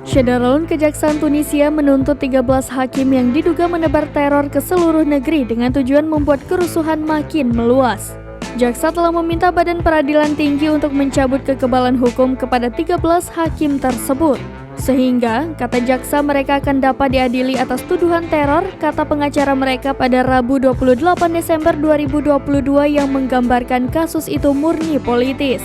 Syederalun Kejaksaan Tunisia menuntut 13 hakim yang diduga menebar teror ke seluruh negeri dengan tujuan membuat kerusuhan makin meluas. Jaksa telah meminta Badan Peradilan Tinggi untuk mencabut kekebalan hukum kepada 13 hakim tersebut. Sehingga, kata jaksa, mereka akan dapat diadili atas tuduhan teror, kata pengacara mereka pada Rabu 28 Desember 2022 yang menggambarkan kasus itu murni politis.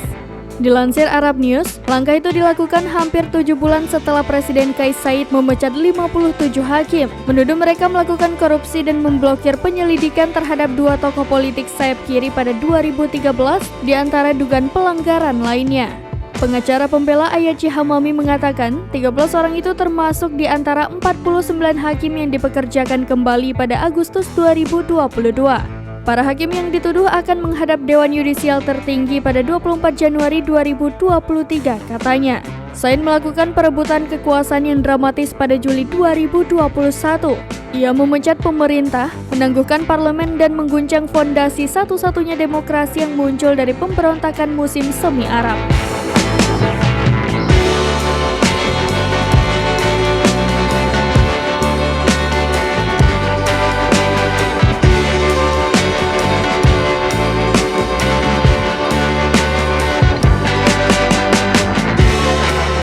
Dilansir Arab News, langkah itu dilakukan hampir 7 bulan setelah Presiden Kais Saied memecat 57 hakim, menuduh mereka melakukan korupsi dan memblokir penyelidikan terhadap 2 tokoh politik sayap kiri pada 2013 di antara dugaan pelanggaran lainnya. Pengacara pembela Ayachi Hamami mengatakan, 13 orang itu termasuk di antara 49 hakim yang dipekerjakan kembali pada Agustus 2022. Para hakim yang dituduh akan menghadap Dewan Yudisial tertinggi pada 24 Januari 2023, katanya. Selain melakukan perebutan kekuasaan yang dramatis pada Juli 2021, ia memecat pemerintah, menangguhkan parlemen dan mengguncang fondasi satu-satunya demokrasi yang muncul dari pemberontakan musim semi Arab.